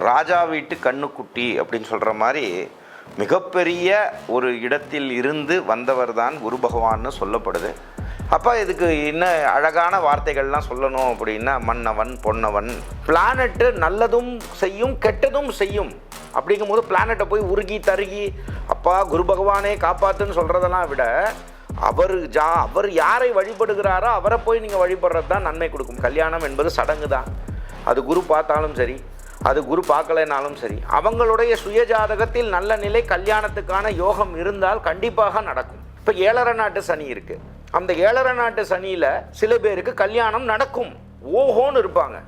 ராஜா வீட்டு கண்ணுக்குட்டி அப்படின்னு சொல்கிற மாதிரி மிகப்பெரிய ஒரு இடத்தில் இருந்து வந்தவர் தான் குரு பகவான்னு சொல்லப்படுது. அப்போ இதுக்கு இன்னும் அழகான வார்த்தைகள்லாம் சொல்லணும் அப்படின்னா மன்னவன் பொன்னவன். பிளானட்டு நல்லதும் செய்யும் கெட்டதும் செய்யும். அப்படிங்கும்போது பிளானட்டை போய் உருகி தருகி அப்பா குரு பகவானே காப்பாற்றுன்னு சொல்கிறதெல்லாம் விட அவர் யாரை வழிபடுகிறாரோ அவரை போய் நீங்கள் வழிபடுறது தான் நன்மை கொடுக்கும். கல்யாணம் என்பது சடங்கு தான். அது குரு பார்த்தாலும் சரி, அது குரு பார்க்கலைனாலும் சரி, அவங்களுடைய சுயஜாதகத்தில் நல்ல நிலை கல்யாணத்துக்கான யோகம் இருந்தால் கண்டிப்பாக நடக்கும். இப்போ 7.5 நாட்டு சனி இருக்குது. அந்த 7.5 நாட்டு சனியில் சில பேருக்கு கல்யாணம் நடக்கும், ஓஹோன்னு இருப்பாங்க.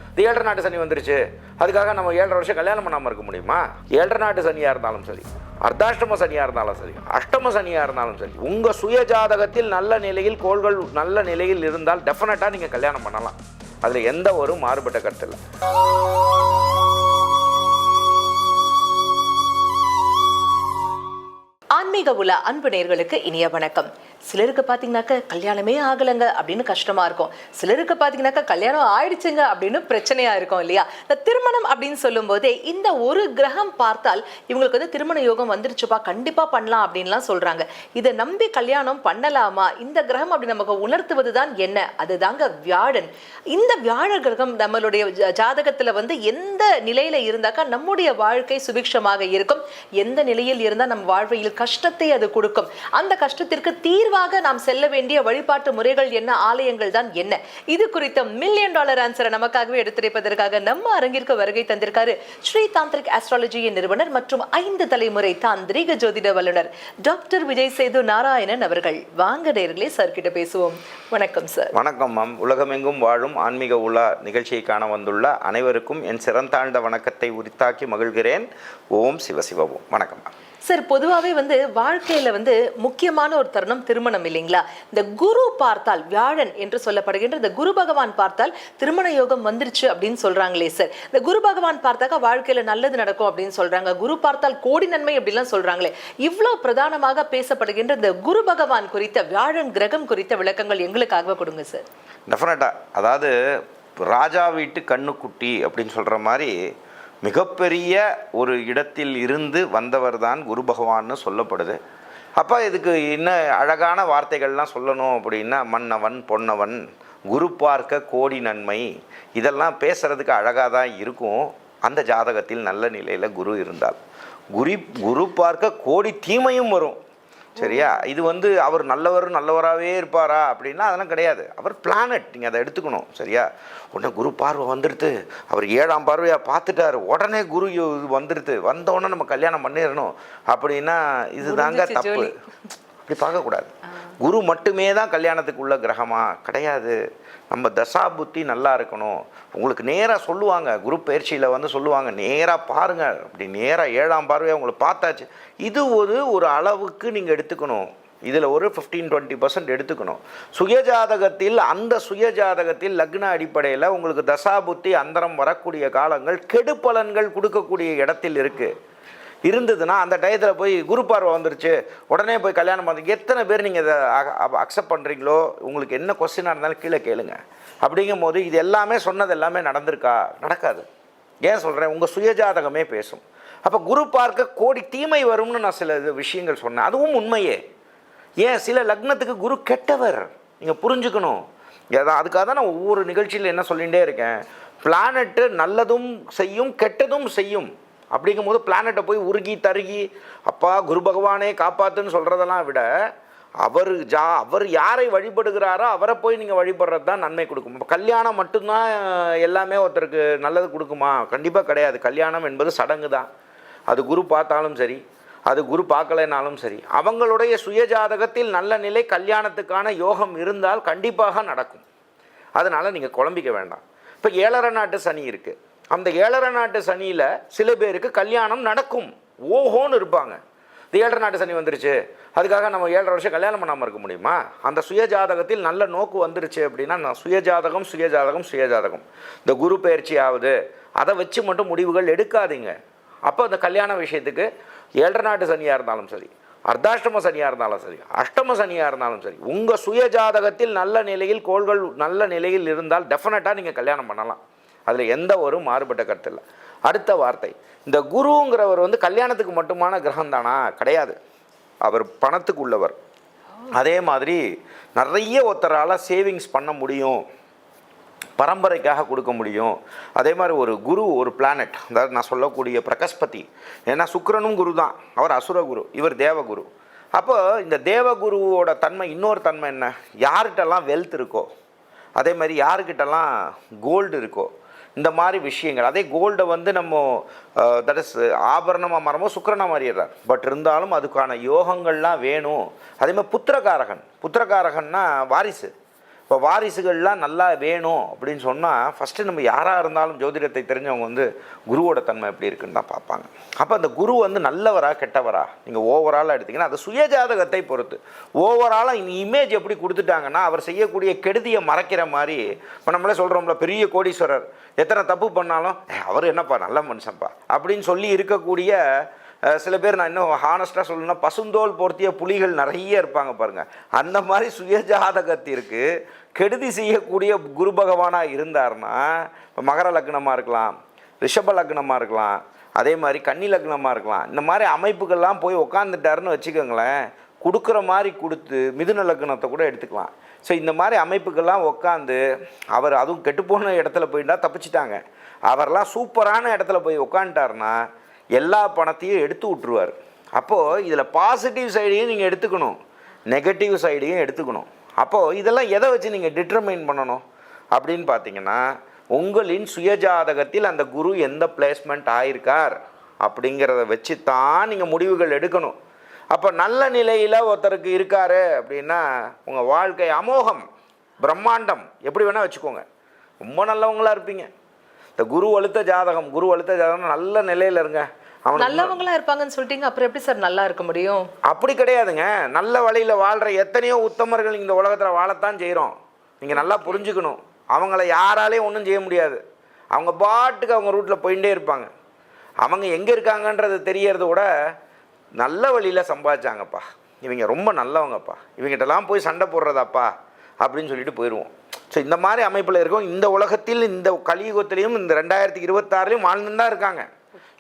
இந்த 7.5 நாட்டு சனி வந்துருச்சு, அதுக்காக நம்ம 7.5 வருஷம் கல்யாணம் பண்ணாமல் இருக்க முடியுமா? 7.5 நாட்டு சனியாக இருந்தாலும் சரி, அர்த்தாஷ்டம சனியாக இருந்தாலும் சரி, அஷ்டம சனியாக இருந்தாலும் சரி, உங்கள் சுயஜாதகத்தில் நல்ல நிலையில் கோள்கள் நல்ல நிலையில் இருந்தால் டெஃபினட்டாக நீங்கள் கல்யாணம் பண்ணலாம். அதில் எந்த ஒரு மாறுபட்ட கருத்து இல்லை. ஆன்மீக உலா அன்பு நேயர்களுக்கு இனிய வணக்கம். சிலருக்கு பார்த்தீங்கன்னாக்க கல்யாணமே ஆகலைங்க அப்படின்னு கஷ்டமா இருக்கும். சிலருக்கு பார்த்தீங்கன்னாக்கா கல்யாணம் ஆயிடுச்சுங்க அப்படின்னு பிரச்சனையா இருக்கும் இல்லையா? இந்த திருமணம் அப்படின்னு சொல்லும் போதே இந்த ஒரு கிரகம் பார்த்தால் இவங்களுக்கு வந்து திருமண யோகம் வந்துருச்சுப்பா, கண்டிப்பா பண்ணலாம் அப்படின்லாம் சொல்றாங்க. இதை நம்பி கல்யாணம் பண்ணலாமா? இந்த கிரகம் அப்படி நமக்கு உணர்த்துவது தான் என்ன? அதுதாங்க வியாழன். இந்த வியாழ கிரகம் நம்மளுடைய ஜாதகத்துல வந்து எந்த நிலையில இருந்தாக்கா நம்முடைய வாழ்க்கை சுபிக்ஷமாக இருக்கும், எந்த நிலையில் இருந்தால் நம் வாழ்வையில் கஷ்டத்தை அது கொடுக்கும், அந்த கஷ்டத்திற்கு தீர்வாக நாம் செல்ல வேண்டிய வழிபாட்டு முறைகள் என்ன, ஆலயங்கள் தான் என்ன, இது குறித்த $1 மில்லியன் ஆன்சரை நமக்காகவே எடுத்துரைப்பதற்காக நம்ம அரங்கிற்கு வருகை தந்திருக்காரு ஸ்ரீ தாந்திரிக் ஆஸ்ட்ராலஜியின் நிறுவனர் மற்றும் 5 தலைமுறை தாந்திரிக ஜோதிட வல்லுநர் டாக்டர் விஜய் சேது நாராயணன் அவர்கள். வாங்க நேயர்களே, சார் கிட்ட பேசுவோம். வணக்கம் சார். வணக்கம் மேம். உலகமெங்கும் வாழும் ஆன்மீக உலா நிகழ்ச்சியை காண வந்துள்ள அனைவருக்கும் என் சிறந்தாழ்ந்த வணக்கத்தை உரித்தாக்கி மகிழ்கிறேன். ஓம் சிவசிவம். வணக்கம் மேம். சார், பொதுவாகவே வந்து வாழ்க்கையில வந்து முக்கியமான ஒரு தருணம் திருமணம் இல்லைங்களா? இந்த குரு பார்த்தால், வியாழன் என்று சொல்லப்படுகின்ற இந்த குரு பகவான் பார்த்தால் திருமண யோகம் வந்துருச்சு அப்படின்னு சொல்றாங்களே சார். இந்த குரு பகவான் பார்த்தாக்கா வாழ்க்கையில நல்லது நடக்கும் அப்படின்னு சொல்றாங்க. குரு பார்த்தால் கோடி நன்மை அப்படிலாம் சொல்றாங்களே. இவ்வளவு பிரதானமாக பேசப்படுகின்ற இந்த குரு பகவான் குறித்த, வியாழன் கிரகம் குறித்த விளக்கங்கள் எங்களுக்காக கொடுங்க சார். டெஃபினட்டா. அதாவது ராஜா வீட்டு கண்ணுக்குட்டி அப்படின்னு சொல்ற மாதிரி மிகப்பெரிய ஒரு இடத்தில் இருந்து வந்தவர் தான் குரு பகவான்னு சொல்லப்படுது. அப்போ இதுக்கு இன்னும் அழகான வார்த்தைகள்லாம் சொல்லணும் அப்படின்னா மன்னவன் பொன்னவன், குரு பார்க்க கோடி நன்மை, இதெல்லாம் பேசுகிறதுக்கு அழகாக தான் இருக்கும். அந்த ஜாதகத்தில் நல்ல நிலையில் குரு இருந்தால் குரு பார்க்க கோடி தீமையும் வரும். சரியா? இது வந்து அவர் நல்லவராகவே இருப்பாரா அப்படின்னா அதெல்லாம் கிடையாது. அவர் பிளானட், நீங்கள் அதை எடுத்துக்கணும். சரியா? உடனே குரு பார்வை வந்துடுது, அவர் 7ஆம் பார்வையாக பார்த்துட்டாரு, உடனே குரு வந்துடுது, வந்தோடனே நம்ம கல்யாணம் பண்ணிடணும் அப்படின்னா இதுதாங்க தப்பு. அப்படி பார்க்கக்கூடாது. குரு மட்டுமே தான் கல்யாணத்துக்கு உள்ள கிரகமா? கிடையாது. நம்ம தசா புத்தி நல்லா இருக்கணும். உங்களுக்கு நேராக சொல்லுவாங்க, குரு பயிற்சியில் வந்து சொல்லுவாங்க, நேராக பாருங்கள், அப்படி நேராக 7ஆம் பார்வையாக உங்களை பார்த்தாச்சு. இது ஒரு அளவுக்கு நீங்கள் எடுத்துக்கணும். இதில் ஒரு 15-20% எடுத்துக்கணும். சுயஜாதகத்தில், அந்த சுயஜாதகத்தில் லக்ன அடிப்படையில் உங்களுக்கு தசா புத்தி அந்தரம் வரக்கூடிய காலங்கள் கெடு பலன்கள் கொடுக்கக்கூடிய இடத்தில் இருந்ததுன்னா அந்த டயத்தில் போய் குரு பார்வை வந்துருச்சு உடனே போய் கல்யாணம் பண்ணி எத்தனை பேர் நீங்கள் இதை அக்செப்ட் பண்ணுறீங்களோ? உங்களுக்கு என்ன கொஸ்டினாக இருந்தாலும் கீழே கேளுங்க. அப்படிங்கும் போது இது எல்லாமே சொன்னது எல்லாமே நடந்திருக்கா? நடக்காது. ஏன் சொல்கிறேன்? உங்கள் சுயஜாதகமே பேசும். அப்போ குரு பார்க்க கோடி தீமை வரும்னு நான் சில விஷயங்கள் சொன்னேன், அதுவும் உண்மையே. ஏன் சில லக்னத்துக்கு குரு கெட்டவர், நீங்கள் புரிஞ்சுக்கணும். அதுக்காக தான் நான் ஒவ்வொரு நிகழ்ச்சியில் என்ன சொல்லிகிட்டே இருக்கேன், பிளானட்டு நல்லதும் செய்யும் கெட்டதும் செய்யும். அப்படிங்கும்போது பிளானட்டை போய் உருகி தருகி அப்பா குரு பகவானே காப்பாற்றுன்னு சொல்கிறதெல்லாம் விட அவர் யாரை வழிபடுகிறாரோ அவரை போய் நீங்கள் வழிபடுறது தான் நன்மை கொடுக்கும். இப்போ கல்யாணம் மட்டும்தான் எல்லாமே ஒருத்தருக்கு நல்லது கொடுக்குமா? கண்டிப்பாக கிடையாது. கல்யாணம் என்பது சடங்கு தான். அது குரு பார்த்தாலும் சரி, அது குரு பார்க்கலைனாலும் சரி, அவங்களுடைய சுயஜாதகத்தில் நல்ல நிலை கல்யாணத்துக்கான யோகம் இருந்தால் கண்டிப்பாக நடக்கும். அதனால் நீங்கள் குழம்பிக்க வேண்டாம். இப்போ 7.5 நாட்டு சனி இருக்குது. அந்த 7.5 நாட்டு சனியில் சில பேருக்கு கல்யாணம் நடக்கும், ஓஹோன்னு இருப்பாங்க. இந்த 7.5 நாட்டு சனி வந்துருச்சு, அதுக்காக நம்ம 7.5 வருஷம் கல்யாணம் பண்ணாமல் இருக்க முடியுமா? அந்த சுயஜாதகத்தில் நல்ல நோக்கு வந்துருச்சு அப்படின்னா நான் சுயஜாதகம் இந்த குரு பயிற்சி ஆகுது, அதை வச்சு மட்டும் முடிவுகள் எடுக்காதீங்க. அப்போ அந்த கல்யாண விஷயத்துக்கு 7.5 நாட்டு சனியாக இருந்தாலும் சரி, அர்த்தாஷ்டம சனியாக இருந்தாலும் சரி, அஷ்டம சனியாக இருந்தாலும் சரி, உங்கள் சுயஜாதகத்தில் நல்ல நிலையில் கோள்கள் நல்ல நிலையில் இருந்தால் டெஃபினட்டாக நீங்கள் கல்யாணம் பண்ணலாம். அதில் எந்த ஒரு மாறுபட்ட கருத்து இல்லை. அடுத்த வார்த்தை, இந்த குருங்கிறவர் வந்து கல்யாணத்துக்கு மட்டுமான கிரகம் தானா? கிடையாது. அவர் பணத்துக்கு உள்ளவர். அதே மாதிரி நிறைய ஒருத்தரால் சேவிங்ஸ் பண்ண முடியும், பரம்பரைக்காக கொடுக்க முடியும். அதே மாதிரி ஒரு குரு, ஒரு பிளானட், அதாவது நான் சொல்லக்கூடிய பிரகஸ்பதி, ஏன்னா சுக்கிரனும் குரு தான், அவர் அசுரகுரு, இவர் தேவகுரு. அப்போ இந்த தேவகுருவோட தன்மை, இன்னொரு தன்மை என்ன, யார்கிட்டலாம் வெல்த் இருக்கோ, அதே மாதிரி யாருக்கிட்டலாம் கோல்டு இருக்கோ, இந்த மாதிரி விஷயங்கள். அதே கோல்டை வந்து நம்ம தட் இஸ் ஆபரணமாக மரமோ சுக்கிரனாக மாறிடுறார். பட் இருந்தாலும் அதுக்கான யோகங்கள்லாம் வேணும். அதே மாதிரி புத்திரகாரகன்னா வாரிசு. இப்போ வாரிசுகள்லாம் நல்லா வேணும் அப்படின்னு சொன்னால் ஃபஸ்ட்டு நம்ம யாராக இருந்தாலும் ஜோதிடத்தை தெரிஞ்சவங்க வந்து குருவோட தன்மை எப்படி இருக்குன்னு தான் பார்ப்பாங்க. அப்போ அந்த குரு வந்து நல்லவரா கெட்டவரா நீங்கள் ஓவராலாக எடுத்திங்கன்னா அது சுயஜாதகத்தை பொறுத்து. ஓவராலாக இந்த இமேஜ் எப்படி கொடுத்துட்டாங்கன்னா அவர் செய்யக்கூடிய கெடுதியை மறைக்கிற மாதிரி. இப்போ நம்மளே சொல்கிறோம்ல, பெரிய கோடீஸ்வரர் எத்தனை தப்பு பண்ணாலும் அவர் என்னப்பா நல்ல மனுஷன்ப்பா அப்படின்னு சொல்லி இருக்கக்கூடிய சில பேர், நான் இன்னும் ஹானஸ்ட்டாக சொல்லணும்னா பசுந்தோல் போர்த்திய புலிகள் நிறைய இருப்பாங்க பாருங்கள். அந்த மாதிரி சுயஜாதகத்திற்கு கெடுதி செய்யக்கூடிய குரு பகவானாக இருந்தார்னா, இப்போ மகர லக்னமாக இருக்கலாம், ரிஷப லக்னமாக இருக்கலாம், அதே மாதிரி கன்னி லக்னமாக இருக்கலாம். இந்த மாதிரி அமைப்புகள்லாம் போய் உட்காந்துட்டாருன்னு வச்சுக்கோங்களேன், கொடுக்குற மாதிரி கொடுத்து மிதுன லக்னத்தை கூட எடுத்துக்கலாம். ஸோ இந்த மாதிரி அமைப்புகள்லாம் உட்காந்து அவர், அதுவும் கெட்டுப்போன இடத்துல போயிட்டா தப்பிச்சிட்டாங்க, அவர்லாம் சூப்பரான இடத்துல போய் உட்காந்துட்டாருன்னா எல்லா பணத்தையும் எடுத்து விட்டுருவார். அப்போது இதில் பாசிட்டிவ் சைடையும் நீங்கள் எடுத்துக்கணும், நெகட்டிவ் சைடையும் எடுத்துக்கணும். அப்போது இதெல்லாம் எதை வச்சு நீங்கள் டிட்டர்மைன் பண்ணணும் அப்படின்னு பார்த்தீங்கன்னா, உங்களின் சுயஜாதகத்தில் அந்த குரு எந்த பிளேஸ்மெண்ட் ஆயிருக்கார் அப்படிங்கிறத வச்சு தான் நீங்கள் முடிவுகள் எடுக்கணும். அப்போ நல்ல நிலையில் ஒருத்தருக்கு இருக்காரு அப்படின்னா உங்கள் வாழ்க்கை அமோகம், பிரம்மாண்டம், எப்படி வேணால் வச்சுக்கோங்க, ரொம்ப நல்லவங்களாக இருப்பீங்க. இந்த குரு வலுத்த ஜாதகம் நல்ல நிலையில் இருங்க, அவன் நல்லவங்களா இருப்பாங்கன்னு சொல்லிட்டீங்க, அப்புறம் எப்படி சார் நல்லா இருக்க முடியும்? அப்படி கிடையாதுங்க. நல்ல வழியில் வாழ்கிற எத்தனையோ உத்தமர்கள் இந்த உலகத்தில் வாழத்தான் செய்கிறோம். நீங்கள் நல்லா புரிஞ்சுக்கணும், அவங்கள யாராலையும் ஒன்றும் செய்ய முடியாது. அவங்க பாட்டுக்கு அவங்க ரூட்டில் போயிட்டே இருப்பாங்க. அவங்க எங்கே இருக்காங்கன்றது தெரியறத விட நல்ல வழியில் சம்பாதிச்சாங்கப்பா, இவங்க ரொம்ப நல்லவங்கப்பா, இவங்ககிட்டலாம் போய் சண்டை போடுறதாப்பா அப்படின்னு சொல்லிட்டு போயிடுவோம். ஸோ இந்த மாதிரி அமைப்பில் இருக்கும். இந்த உலகத்தில், இந்த கலியுகத்திலையும், இந்த 2026லையும் வாழ்ந்துன்னு தான் இருக்காங்க.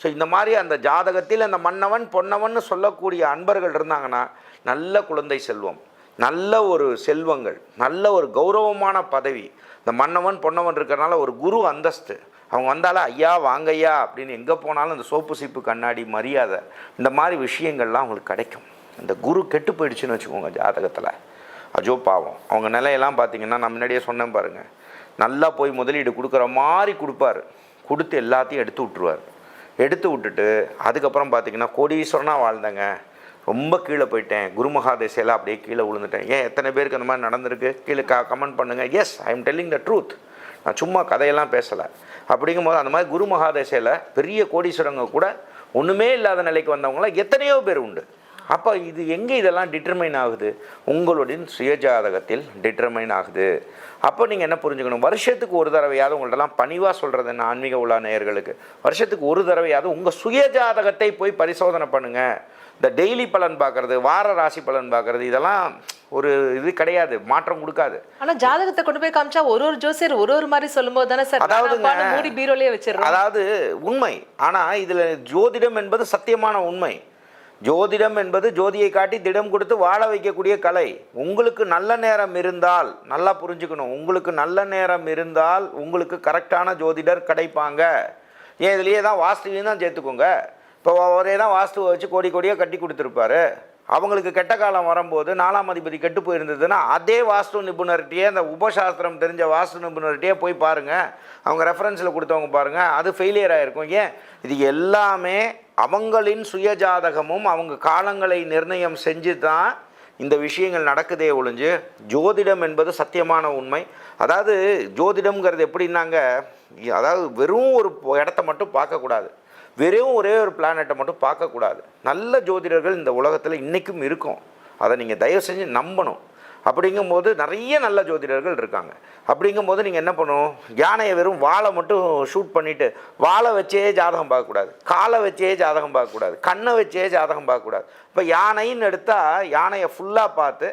ஸோ இந்த மாதிரி அந்த ஜாதகத்தில் அந்த மன்னவன் பொன்னவன் சொல்லக்கூடிய அன்பர்கள் இருந்தாங்கன்னா நல்ல குழந்தை செல்வம், நல்ல ஒரு செல்வங்கள், நல்ல ஒரு கௌரவமான பதவி. இந்த மன்னவன் பொன்னவன் இருக்கிறனால ஒரு குரு அந்தஸ்து, அவங்க வந்தாலும் ஐயா வாங்கய்யா அப்படின்னு எங்கே போனாலும் அந்த சோப்பு சீப்பு கண்ணாடி மரியாதை, இந்த மாதிரி விஷயங்கள்லாம் அவங்களுக்கு கிடைக்கும். இந்த குரு கெட்டு போயிடுச்சுன்னு வச்சுக்கோங்க ஜாதகத்தில், அஜோ பாவம். அவங்க நிலையெல்லாம் பார்த்தீங்கன்னா நான் முன்னாடியே சொன்னேன் பாருங்கள், நல்லா போய் முதலீடு கொடுக்குற மாதிரி கொடுப்பார், கொடுத்து எல்லாத்தையும் எடுத்து விட்டுருவார். எடுத்து விட்டுட்டு அதுக்கப்புறம் பார்த்தீங்கன்னா கோடீஸ்வரனாக வாழ்ந்தேங்க, ரொம்ப கீழே போயிட்டேன், குருமகாதேசையில் அப்படியே கீழே விழுந்துட்டேன். ஏன் எத்தனை பேருக்கு அந்த மாதிரி நடந்திருக்கு? கீழே கமெண்ட் பண்ணுங்கள். Yes, I am telling the truth, நான் சும்மா கதையெல்லாம் பேசலை. அப்படிங்கும்போது அந்த மாதிரி குருமகாதேசையில் பெரிய கோடீஸ்வரங்க கூட ஒன்றுமே இல்லாத நிலைக்கு வந்தவங்களாம் எத்தனையோ பேர் உண்டு. அப்போ இது எங்கே இதெல்லாம் டிட்டர்மைன் ஆகுது? உங்களுடைய சுயஜாதகத்தில் டிட்டர்மைன் ஆகுது. அப்போ நீங்கள் என்ன புரிஞ்சுக்கணும், வருஷத்துக்கு ஒரு தடவையாவது, உங்கள்ட்டலாம் பணிவாக சொல்கிறது என்ன ஆன்மீக உலா நேயர்களுக்கு, வருஷத்துக்கு ஒரு தடவையாவது உங்கள் சுயஜாதகத்தை போய் பரிசோதனை பண்ணுங்கள். இந்த டெய்லி பலன் பார்க்குறது, வார ராசி பலன் பார்க்குறது, இதெல்லாம் ஒரு இது கிடையாது, மாற்றம் கொடுக்காது. ஆனால் ஜாதகத்தை கொண்டு போய் காமிச்சா ஒரு ஜோசியர் ஒரு மாதிரி சொல்லும்போது தானே சார், அதாவது மூடி பீரோலயே வச்சிருக்கோம். அதாவது உண்மை. ஆனால் இதில் ஜோதிடம் என்பது சத்தியமான உண்மை. ஜோதிடம் என்பது ஜோதியை காட்டி திடம் கொடுத்து வாழ வைக்கக்கூடிய கலை. உங்களுக்கு நல்ல நேரம் இருந்தால், நல்லா புரிஞ்சுக்கணும், உங்களுக்கு நல்ல நேரம் இருந்தால் உங்களுக்கு கரெக்டான ஜோதிடர் கிடைப்பாங்க. ஏன் இதுலேயே தான் வாஸ்துவையும் தான் சேர்த்துக்கோங்க. இப்போ ஒரே தான் வாஸ்துவை வச்சு கோடியாக கட்டி கொடுத்துருப்பாரு. அவங்களுக்கு கெட்ட காலம் வரும்போது 4ஆம் அதிபதி கெட்டு போயிருந்ததுன்னா அதே வாஸ்து நிபுணர்கிட்டயே, அந்த உபசாஸ்திரம் தெரிஞ்ச வாஸ்து நிபுணர்கிட்டயே போய் பாருங்கள், அவங்க ரெஃபரன்ஸில் கொடுத்தவங்க பாருங்கள், அது ஃபெயிலியர் ஆகிருக்கும். ஏன்? இது எல்லாமே அவங்களின் சுயஜாதகமும் அவங்க காலங்களை நிர்ணயம் செஞ்சு தான் இந்த விஷயங்கள் நடக்குதே ஒழிஞ்சு ஜோதிடம் என்பது சத்தியமான உண்மை. அதாவது ஜோதிடம்ங்கிறது எப்படின்னாங்க, அதாவது வெறும் ஒரு இடத்த மட்டும் பார்க்கக்கூடாது, வெறும் ஒரே ஒரு பிளானட்டை மட்டும் பார்க்கக்கூடாது. நல்ல ஜோதிடர்கள் இந்த உலகத்தில் இன்றைக்கும் இருக்கும், அதை நீங்கள் தயவு செஞ்சு நம்பணும். அப்படிங்கும்போது நிறைய நல்ல ஜோதிடர்கள் இருக்காங்க. அப்படிங்கும்போது நீங்கள் என்ன பண்ணணும், யானையை வெறும் வாழை மட்டும் ஷூட் பண்ணிவிட்டு வாழை வச்சே ஜாதகம் பார்க்கக்கூடாது, காலை வச்சே ஜாதகம் பார்க்கக்கூடாது, கண்ணை வச்சே ஜாதகம் பார்க்கக்கூடாது. இப்போ யானைன்னு எடுத்தால் யானையை ஃபுல்லாக பார்த்து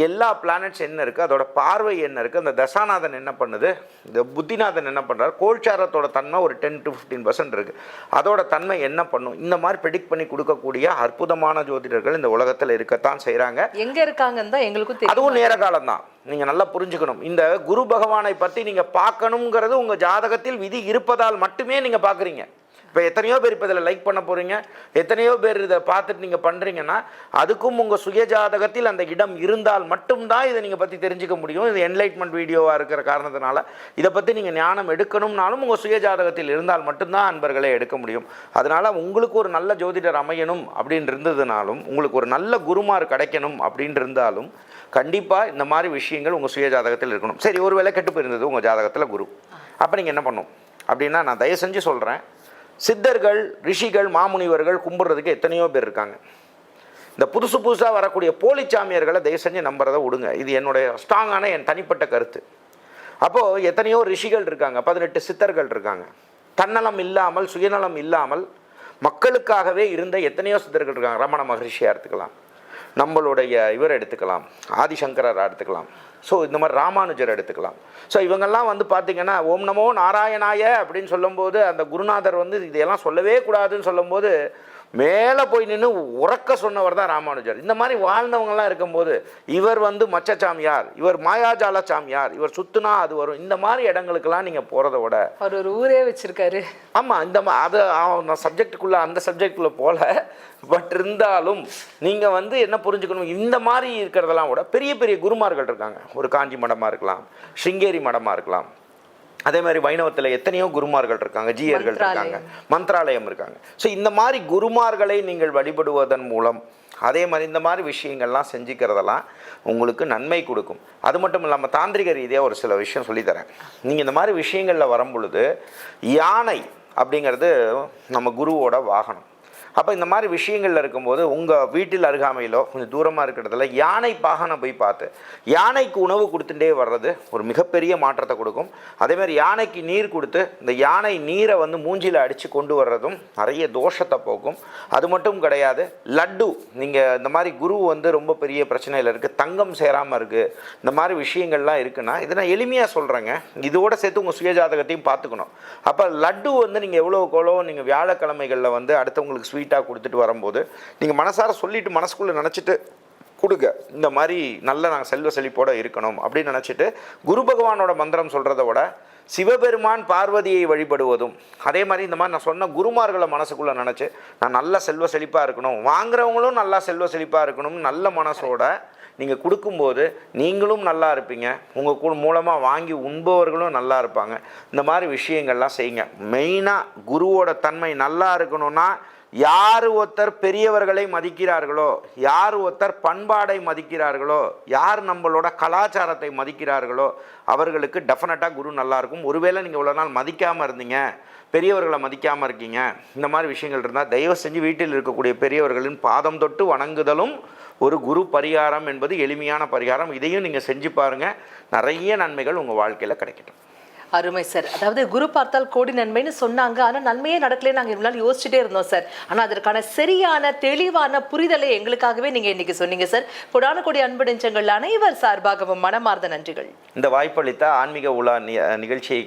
எல்லா பிளானட்ஸ் என்ன இருக்குது, அதோட பார்வை என்ன இருக்குது, அந்த தசாநாதன் என்ன பண்ணுது, இந்த புத்திநாதன் என்ன பண்ணுறாரு, கோல்சாரத்தோட தன்மை ஒரு 10 to 15% இருக்குது, அதோட தன்மை என்ன பண்ணும், இந்த மாதிரி ப்ரெடிக்ட் பண்ணி கொடுக்கக்கூடிய அற்புதமான ஜோதிடர்கள் இந்த உலகத்தில் இருக்கத்தான் செய்கிறாங்க. எங்கே இருக்காங்கன்னு தான் எங்களுக்கும் தெரியும். அதுவும் நேர காலம் தான். நீங்கள் நல்லா புரிஞ்சுக்கணும். இந்த குரு பகவானை பற்றி நீங்கள் பார்க்கணுங்கிறது உங்கள் ஜாதகத்தில் விதி இருப்பதால் மட்டுமே நீங்கள் பார்க்குறீங்க. இப்போ எத்தனையோ பேர் இப்போ இதில் லைக் பண்ண போகிறீங்க, எத்தனையோ பேர் இதை பார்த்துட்டு நீங்கள் பண்ணுறீங்கன்னா அதுக்கும் உங்கள் சுய ஜாதகத்தில் அந்த இடம் இருந்தால் மட்டும்தான் இதை நீங்கள் பற்றி தெரிஞ்சுக்க முடியும். இது என்லைட்மெண்ட் வீடியோவாக இருக்கிற காரணத்தினால இதை பற்றி நீங்கள் ஞானம் எடுக்கணும்னாலும் உங்கள் சுய ஜாதகத்தில் இருந்தால் மட்டும்தான் அன்பர்களை எடுக்க முடியும். அதனால் உங்களுக்கு ஒரு நல்ல ஜோதிடர் அமையணும் அப்படின்னு இருந்ததுனாலும், உங்களுக்கு ஒரு நல்ல குருமார் கிடைக்கணும் அப்படின்னு இருந்தாலும் கண்டிப்பாக இந்த மாதிரி விஷயங்கள் உங்கள் சுய ஜாதகத்தில் இருக்கணும். சரி, ஒரு வேளை கெட்டு போயிருந்தது உங்கள் ஜாதகத்தில் குரு, அப்போ நீங்கள் என்ன பண்ணணும் அப்படின்னா, நான் தயவு செஞ்சு சொல்கிறேன், சித்தர்கள், ரிஷிகள், மாமுனிவர்கள் கும்பிட்றதுக்கு எத்தனையோ பேர் இருக்காங்க. இந்த புதுசாக வரக்கூடிய போலிச்சாமியர்களை தயவு செஞ்சு நம்புறதை விடுங்க. இது என்னுடைய ஸ்ட்ராங்கான என் தனிப்பட்ட கருத்து. அப்போது எத்தனையோ ரிஷிகள் இருக்காங்க, 18 சித்தர்கள் இருக்காங்க. தன்னலம் இல்லாமல், சுயநலம் இல்லாமல் மக்களுக்காகவே இருந்த எத்தனையோ சித்தர்கள் இருக்காங்க. ரமண மகரிஷியாக எடுத்துக்கலாம், நம்மளுடைய இவர் எடுத்துக்கலாம், ஆதிசங்கரர் எடுத்துக்கலாம், ஸோ இந்த மாதிரி ராமானுஜர் எடுத்துக்கலாம். ஸோ இவங்கெல்லாம் வந்து பார்த்திங்கன்னா ஓம் நமோ நாராயணாய அப்படின்னு சொல்லும்போது அந்த குருநாதர் வந்து இதையெல்லாம் சொல்லவே கூடாதுன்னு சொல்லும்போது மேலே போய் நின்று உறக்க சொன்னவர் தான் ராமானுஜர். இந்த மாதிரி வாழ்ந்தவங்கலாம் இருக்கும்போது இவர் வந்து மச்சச்சாமியார், இவர் மாயாஜால சாமியார், இவர் சுத்துனா அது வரும், இந்த மாதிரி இடங்களுக்கெல்லாம் நீங்கள் போகிறத விட அவர் ஒரு ஊரே வச்சுருக்காரு. ஆமாம், இந்த அது நான் சப்ஜெக்டுக்குள்ளே அந்த சப்ஜெக்டுக்குள்ளே போல, பட் இருந்தாலும் நீங்கள் வந்து என்ன புரிஞ்சுக்கணும், இந்த மாதிரி இருக்கிறதெல்லாம் விட பெரிய பெரிய குருமார்கள் இருக்காங்க. ஒரு காஞ்சி மடமாக இருக்கலாம், ஸ்ருங்கேரி மடமாக இருக்கலாம், அதே மாதிரி வைணவத்தில் எத்தனையோ குருமார்கள் இருக்காங்க, ஜீயர்கள் இருக்காங்க, மந்த்ராலயம் இருக்காங்க. ஸோ இந்த மாதிரி குருமார்களை நீங்கள் வழிபடுவதன் மூலம் அதே மாதிரி இந்த மாதிரி விஷயங்கள்லாம் செஞ்சுக்கிறதெல்லாம் உங்களுக்கு நன்மை கொடுக்கும். அது மட்டும் இல்லாமல் தாந்திரிக ரீதியாக ஒரு சில விஷயம் சொல்லித்தரேன். நீங்கள் இந்த மாதிரி விஷயங்களில் வரும் பொழுது யானை அப்படிங்கிறது நம்ம குருவோட வாகனம். அப்போ இந்த மாதிரி விஷயங்களில் இருக்கும்போது உங்கள் வீட்டில் அருகாமையிலோ கொஞ்சம் தூரமாக இருக்கிறதுல யானை பாகனை போய் பார்த்து யானைக்கு உணவு கொடுத்துட்டே வர்றது ஒரு மிகப்பெரிய மாற்றத்தை கொடுக்கும். அதேமாதிரி யானைக்கு நீர் கொடுத்து இந்த யானை நீரை வந்து மூஞ்சியில் அடித்து கொண்டு வர்றதும் நிறைய தோஷத்தை போக்கும். அது மட்டும் கிடையாது, லட்டு, நீங்கள் இந்த மாதிரி குரு வந்து ரொம்ப பெரிய பிரச்சனையில் இருக்குது, தங்கம் சேராமல் இருக்குது, இந்த மாதிரி விஷயங்கள்லாம் இருக்குன்னா இதை நான் எளிமையாக சொல்கிறேங்க. இதோடு சேர்த்து உங்கள் சுயஜாதகத்தையும் பார்த்துக்கணும். அப்போ லட்டு வந்து நீங்கள் எவ்வளோக்கெவ்வளோ நீங்கள் வியாழக்கிழமைகளில் வந்து அடுத்தவங்களுக்கு ஸ்வீட்டாக கொடுத்துட்டு வரும்போது நீங்கள் மனசார சொல்லிவிட்டு மனசுக்குள்ளே நினச்சிட்டு கொடுங்க, இந்த மாதிரி நல்ல நாங்கள் செல்வ செழிப்போடு இருக்கணும் அப்படின்னு நினச்சிட்டு குரு பகவானோட மந்திரம் சொல்கிறத விட சிவபெருமான் பார்வதியை வழிபடுவதும், அதே மாதிரி இந்த மாதிரி நான் சொன்ன குருமார்களை மனசுக்குள்ளே நினச்சி நான் நல்ல செல்வ செழிப்பாக இருக்கணும், வாங்குறவங்களும் நல்லா செல்வ செழிப்பாக இருக்கணும்னு நல்ல மனசோட நீங்கள் கொடுக்கும்போது நீங்களும் நல்லா இருப்பீங்க, உங்கள் மூலமாக வாங்கி உண்பவர்களும் நல்லா இருப்பாங்க. இந்த மாதிரி விஷயங்கள்லாம் செய்யுங்க. மெயினாக குருவோட தன்மை நல்லா இருக்கணும்னா யார் ஒருத்தர் பெரியவர்களை மதிக்கிறார்களோ, யார் ஒருத்தர் பண்பாடை மதிக்கிறார்களோ, யார் நம்மளோட கலாச்சாரத்தை மதிக்கிறார்களோ அவர்களுக்கு டெஃபினட்டாக குரு நல்லாயிருக்கும். ஒருவேளை நீங்கள் இவ்வளோ நாள் மதிக்காமல் இருந்தீங்க, பெரியவர்களை மதிக்காமல் இருக்கீங்க, இந்த மாதிரி விஷயங்கள் இருந்தால் தயவு செஞ்சு வீட்டில் இருக்கக்கூடிய பெரியவர்களின் பாதம் தொட்டு வணங்குதலும் ஒரு குரு பரிகாரம் என்பது எளிமையான பரிகாரம். இதையும் நீங்கள் செஞ்சு பாருங்கள், நிறைய நன்மைகள் உங்கள் வாழ்க்கையில் கிடைக்கட்டும். அருமை சார். அதாவது குரு பார்த்தால் கோடி நன்மைன்னு சொன்னாங்க, ஆனால் நன்மையே நடக்கலையே நாங்கள் இவ்வளோ நாள் யோசிச்சுட்டே இருந்தோம் சார். ஆனால் அதற்கான சரியான தெளிவான புரிதலை எங்களுக்காகவே நீங்கள் இன்னைக்கு சொன்னீங்க சார். கொடான கோடி அன்பு நெஞ்சங்கள் அனைவர் சார்பாகவும் மனமார்ந்த நன்றிகள். இந்த வாய்ப்பளித்த ஆன்மீக உலா நிகழ்ச்சியை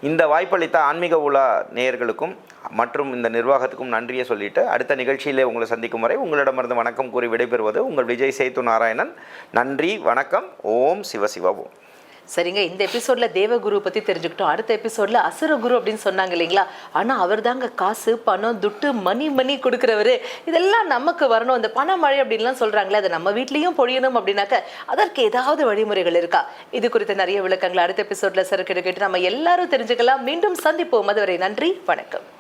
இந்த வாய்ப்பளித்த ஆன்மீக உலா நேயர்களுக்கும் மற்றும் இந்த நிர்வாகத்துக்கும் நன்றியை சொல்லிட்டு அடுத்த நிகழ்ச்சியிலே உங்களை சந்திக்கும் வரை உங்களிடமிருந்து வணக்கம் கூறி விடைபெறுவது உங்கள் விஜய் சேத்து நாராயணன். நன்றி, வணக்கம். ஓம் சிவசிவ ஓம். சரிங்க, இந்த எபிசோட்ல தேவகுரு பத்தி தெரிஞ்சுக்கிட்டோம். அடுத்த எபிசோட்ல அசுரகுரு அப்படின்னு சொன்னாங்க இல்லைங்களா? ஆனா அவர் தாங்க காசு, பணம், துட்டு, மணி கொடுக்குறவரு. இதெல்லாம் நமக்கு வரணும், இந்த பண மழை அப்படின்லாம் சொல்றாங்களே, அதை நம்ம வீட்லயும் பொழியணும் அப்படின்னாக்க அதற்கு ஏதாவது வழிமுறைகள் இருக்கா? இது குறித்த நிறைய விளக்கங்களை அடுத்த எபிசோட்ல சார் கேட்டு நம்ம எல்லாரும் தெரிஞ்சுக்கலாம். மீண்டும் சந்திப்போம். அதுவரை நன்றி, வணக்கம்.